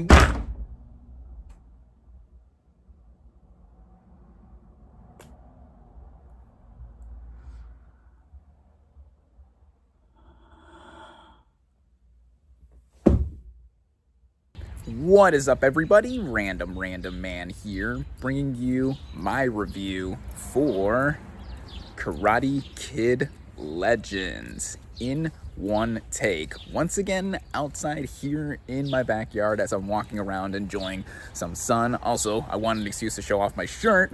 bang. What is up, everybody? Random Random Man here, bringing you my review for Karate Kid Legends in one take. Once again, outside here in my backyard as I'm walking around enjoying some sun. Also, I wanted an excuse to show off my shirt.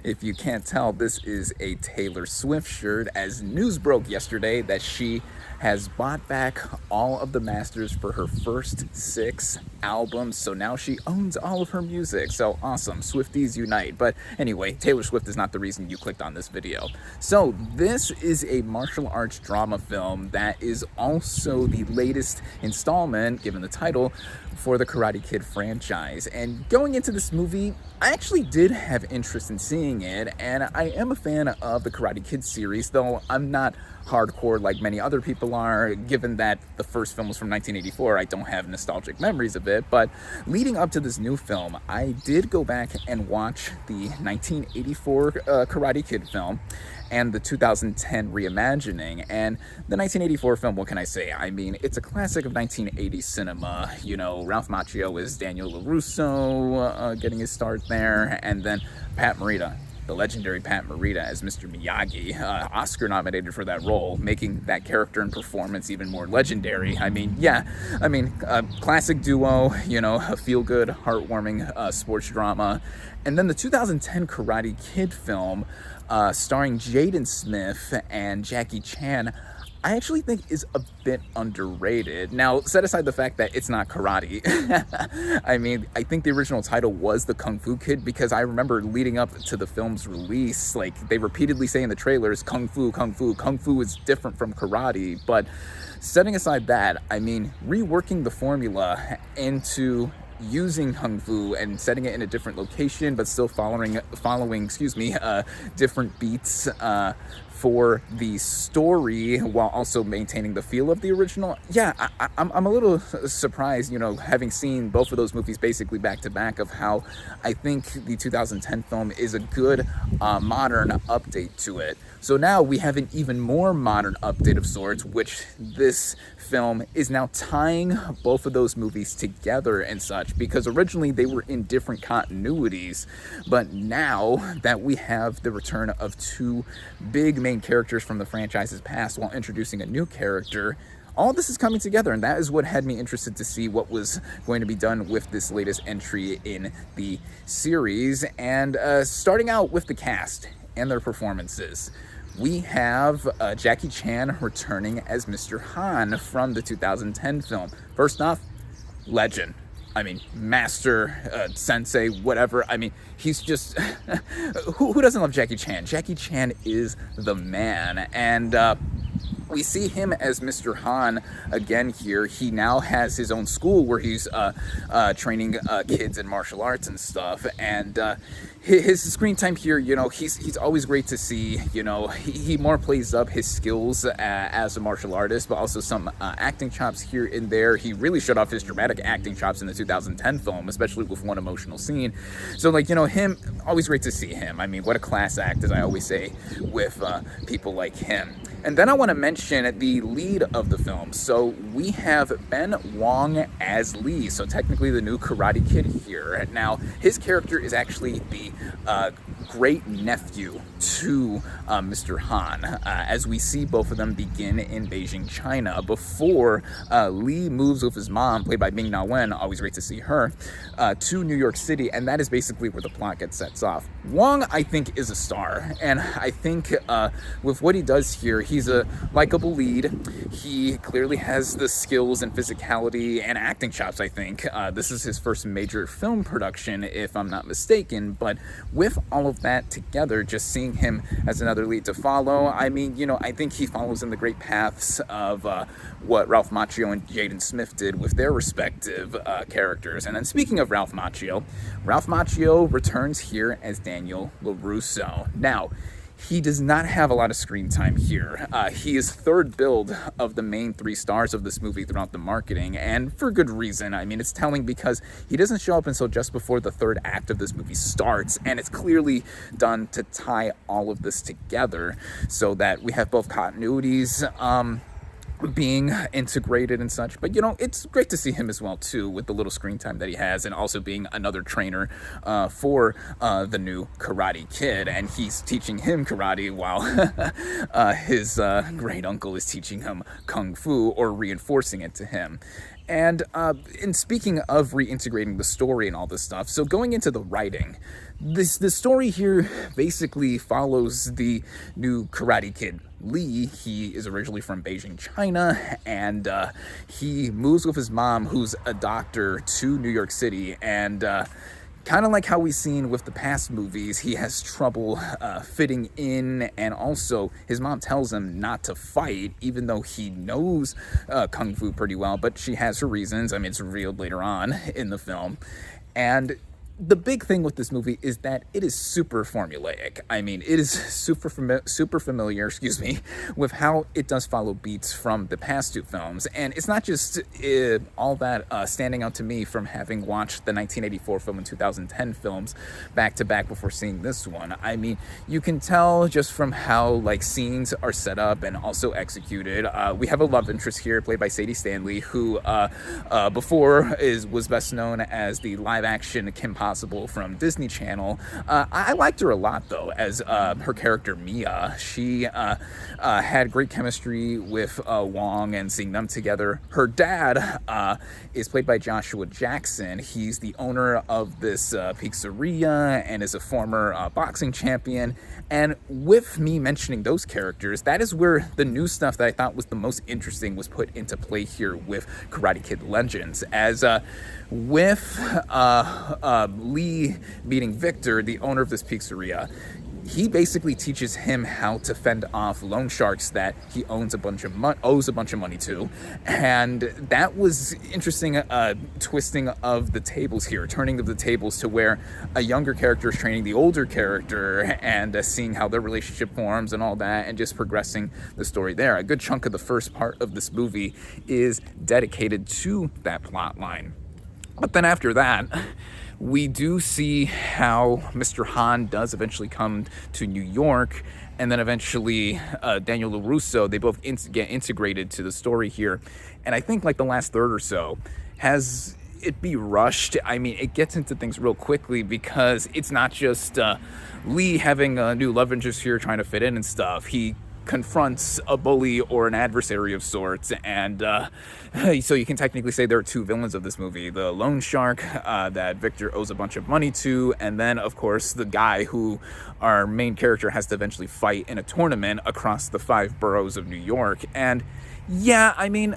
If you can't tell, this is a Taylor Swift shirt, as news broke yesterday that she has bought back all of the masters for her first 6 albums, so now she owns all of her music. So awesome, Swifties unite. But anyway, Taylor Swift is not the reason you clicked on this video. So this is a martial arts drama film that is also the latest installment, given the title, for the Karate Kid franchise. And going into this movie, I actually did have interest in seeing it, and I am a fan of the Karate Kid series, though I'm not hardcore like many other people are. Given that the first film was from 1984, I don't have nostalgic memories of it. But leading up to this new film, I did go back and watch the 1984 Karate Kid film and the 2010 reimagining. And the 1984 film, what can I say? I mean, it's a classic of 1980s cinema. You know, Ralph Macchio is Daniel LaRusso getting his start there, and then Pat Morita, the legendary Pat Morita as Mr. Miyagi, Oscar nominated for that role, making that character and performance even more legendary. I mean, yeah, classic duo, you know, a feel-good, heartwarming sports drama. And then the 2010 Karate Kid film, starring Jaden Smith and Jackie Chan, I actually think is a bit underrated. Now, set aside the fact that it's not karate. I mean, I think the original title was The Kung Fu Kid, because I remember leading up to the film's release, like, they repeatedly say in the trailers, Kung Fu, Kung Fu. Kung Fu is different from karate. But setting aside that, I mean, reworking the formula into using Kung Fu and setting it in a different location, but still following different beats for the story, while also maintaining the feel of the original. Yeah, I'm a little surprised, you know, having seen both of those movies basically back to back, of how I think the 2010 film is a good modern update to it. So now we have an even more modern update of sorts, which this film is now tying both of those movies together and such, because originally they were in different continuities, but now that we have the return of 2 big main characters from the franchise's past while introducing a new character, all this is coming together, and that is what had me interested to see what was going to be done with this latest entry in the series. And starting out with the cast and their performances, we have Jackie Chan returning as Mr. Han from the 2010 film. First off, legend. I mean, master, sensei, whatever. I mean, he's just... who doesn't love Jackie Chan? Jackie Chan is the man. And we see him as Mr. Han again here. He now has his own school where he's training kids in martial arts and stuff. And his screen time here, you know, he's always great to see. You know, he more plays up his skills as a martial artist, but also some acting chops here and there. He really showed off his dramatic acting chops in the 2010 film, especially with one emotional scene. So, like, you know, him, always great to see him. I mean, what a class act, as I always say, with people like him. And then I want to mention the lead of the film. So we have Ben Wong as Lee, so technically the new Karate Kid here. Now, his character is actually the great nephew to Mr. Han, as we see both of them begin in Beijing, China, before Lee moves with his mom, played by Ming-Na, always great to see her, to New York City, and that is basically where the plot gets sets off. Wong, I think, is a star, and I think with what he does here, he's a likable lead. He clearly has the skills and physicality and acting chops, I think. This is his first major film production, if I'm not mistaken, but with all of that together, just seeing him as another lead to follow, I mean, you know, I think he follows in the great paths of what Ralph Macchio and Jaden Smith did with their respective characters. And then speaking of Ralph Macchio returns here as Daniel LaRusso. Now, he does not have a lot of screen time here. He is third build of the main 3 stars of this movie throughout the marketing, and for good reason. I mean, it's telling because he doesn't show up until just before the third act of this movie starts, and it's clearly done to tie all of this together so that we have both continuities being integrated and such. But it's great to see him as well too, with the little screen time that he has, and also being another trainer for the new Karate Kid, and he's teaching him karate while his great uncle is teaching him kung fu, or reinforcing it to him. And in speaking of reintegrating the story and all this stuff, so going into the writing, the story here basically follows the new Karate Kid, Lee. He is originally from Beijing, China, and he moves with his mom, who's a doctor, to New York City, and kind of like how we've seen with the past movies, he has trouble fitting in, and also his mom tells him not to fight, even though he knows kung fu pretty well, but she has her reasons. I mean, it's revealed later on in the film. And the big thing with this movie is that it is super formulaic. I mean, it is super familiar, with how it does follow beats from the past 2 films. And it's not just all that standing out to me from having watched the 1984 film and 2010 films back to back before seeing this one. I mean, you can tell just from how scenes are set up and also executed. We have a love interest here played by Sadie Stanley, who before was best known as the live-action Kim Possible from Disney Channel. I liked her a lot, though, as her character Mia. She had great chemistry with Wong, and seeing them together. Her dad is played by Joshua Jackson. He's the owner of this pizzeria and is a former boxing champion. And with me mentioning those characters, that is where the new stuff that I thought was the most interesting was put into play here with Karate Kid Legends. As with Lee meeting Victor, the owner of this pizzeria, he basically teaches him how to fend off loan sharks that he owes a bunch of money to. And that was interesting, twisting of the tables here, turning of the tables to where a younger character is training the older character, and seeing how their relationship forms and all that, and just progressing the story there. A good chunk of the first part of this movie is dedicated to that plot line. But then after that, we do see how Mr. Han does eventually come to New York, and then eventually Daniel LaRusso, they both get integrated to the story here. And I think the last third or so has it be rushed. I mean, it gets into things real quickly, because it's not just Lee having a new love interest here trying to fit in and stuff. He confronts a bully or an adversary of sorts, and so you can technically say there are 2 villains of this movie: the loan shark that Victor owes a bunch of money to, and then of course the guy who our main character has to eventually fight in a tournament across the 5 boroughs of New York. And yeah, I mean,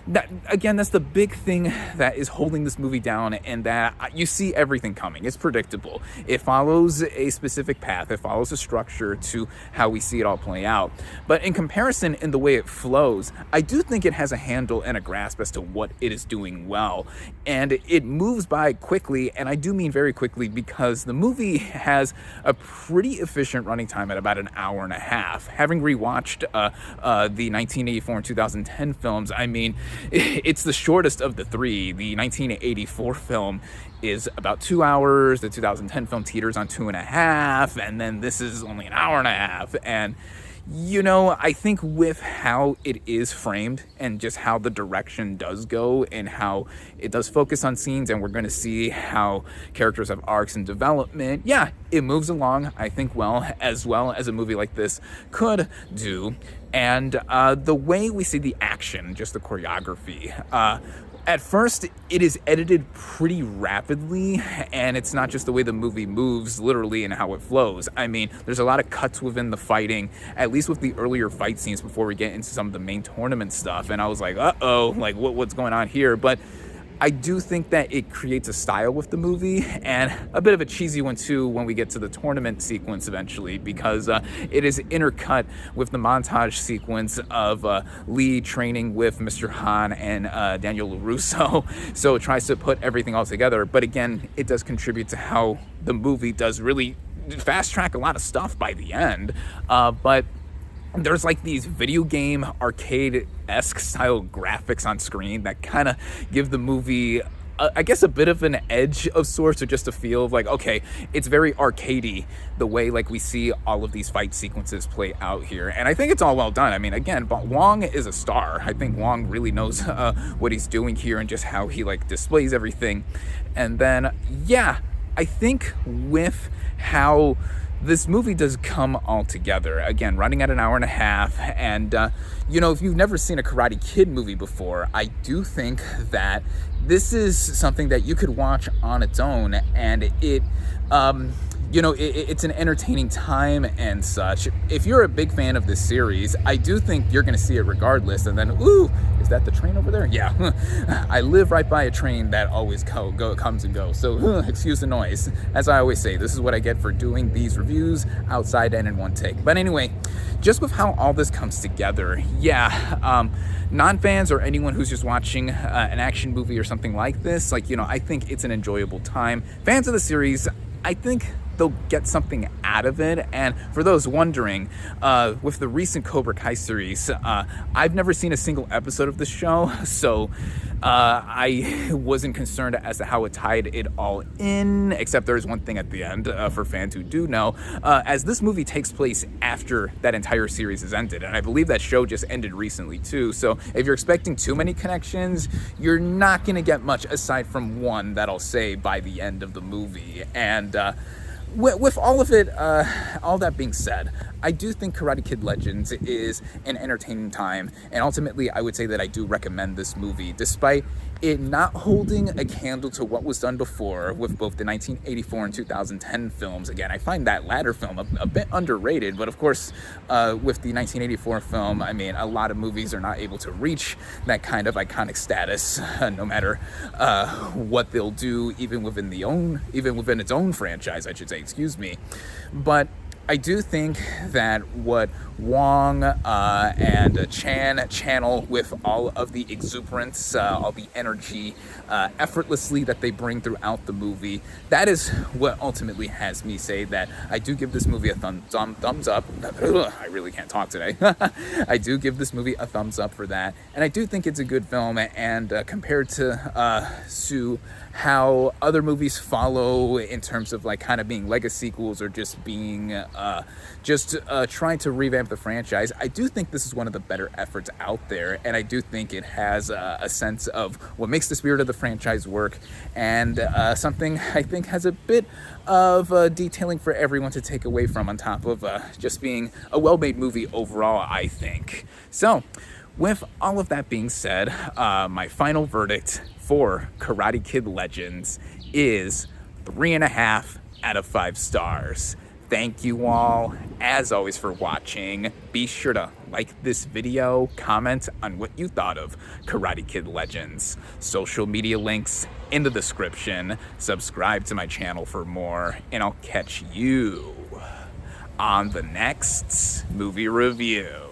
that's the big thing that is holding this movie down, and that you see everything coming. It's predictable. It follows a specific path. It follows a structure to how we see it all play out. But in comparison, in the way it flows, I do think it has a handle and a grasp as to what it is doing well. And it moves by quickly, and I do mean very quickly, because the movie has a pretty efficient running time at about an hour and a half. Having rewatched the 1984 and 2010 films, I mean, it's the shortest of the 3. The 1984 film is about 2 hours. The 2010 film teeters on 2.5, and then this is only an hour and a half. And I think with how it is framed, and just how the direction does go, and how it does focus on scenes, and we're going to see how characters have arcs and development, yeah, it moves along, I think, well as a movie like this could do. And the way we see the action, just the choreography, at first, it is edited pretty rapidly, and it's not just the way the movie moves, literally, and how it flows. I mean, there's a lot of cuts within the fighting, at least with the earlier fight scenes before we get into some of the main tournament stuff, and I was like, uh-oh, what's going on here? But I do think that it creates a style with the movie, and a bit of a cheesy one too when we get to the tournament sequence eventually, because it is intercut with the montage sequence of Lee training with Mr. Han and Daniel LaRusso. So it tries to put everything all together, but again, it does contribute to how the movie does really fast track a lot of stuff by the end, but there's like these video game arcade-esque style graphics on screen that kind of give the movie, I guess, a bit of an edge of sorts, or just a feel of like, okay, it's very arcadey the way like we see all of these fight sequences play out here. And I think it's all well done. I mean, again, but Wong is a star. I think Wong really knows what he's doing here, and just how he like displays everything. And then, yeah, I think with how this movie does come all together, again, running at an hour and a half, and if you've never seen a Karate Kid movie before, I do think that this is something that you could watch on its own, and it's an entertaining time and such. If you're a big fan of this series, I do think you're going to see it regardless. And then, ooh, is that the train over there? Yeah, I live right by a train that always comes and goes. So excuse the noise. As I always say, this is what I get for doing these reviews outside and in one take. But anyway, just with how all this comes together, yeah, non-fans or anyone who's just watching an action movie or something like this, I think it's an enjoyable time. Fans of the series, I think they'll get something out of it. And for those wondering, with the recent Cobra Kai series, I've never seen a single episode of the show, so I wasn't concerned as to how it tied it all in, except there's one thing at the end, for fans who do know, as this movie takes place after that entire series has ended, and I believe that show just ended recently too, so if you're expecting too many connections, you're not going to get much aside from one that I'll say by the end of the movie. And with all of it, all that being said, I do think Karate Kid Legends is an entertaining time, and ultimately I would say that I do recommend this movie, despite it not holding a candle to what was done before with both the 1984 and 2010 films. Again, I find that latter film a bit underrated, but of course, with the 1984 film, I mean, a lot of movies are not able to reach that kind of iconic status, no matter what they'll do, even within its own franchise, I should say, excuse me. But I do think that what Wong and Chan channel with all of the exuberance, all the energy, effortlessly that they bring throughout the movie, that is what ultimately has me say that I do give this movie a thumbs up. I really can't talk today. I do give this movie a thumbs up for that, and I do think it's a good film, and compared to how other movies follow in terms of like kind of being legacy sequels or just being trying to revamp the franchise, I do think this is one of the better efforts out there, and I do think it has a sense of what makes the spirit of the franchise work, and something I think has a bit of detailing for everyone to take away from, on top of just being a well-made movie overall, I think. So with all of that being said, my final verdict for Karate Kid Legends is 3.5 out of 5 stars. Thank you all, as always, for watching. Be sure to like this video, comment on what you thought of Karate Kid Legends. Social media links in the description. Subscribe to my channel for more, and I'll catch you on the next movie review.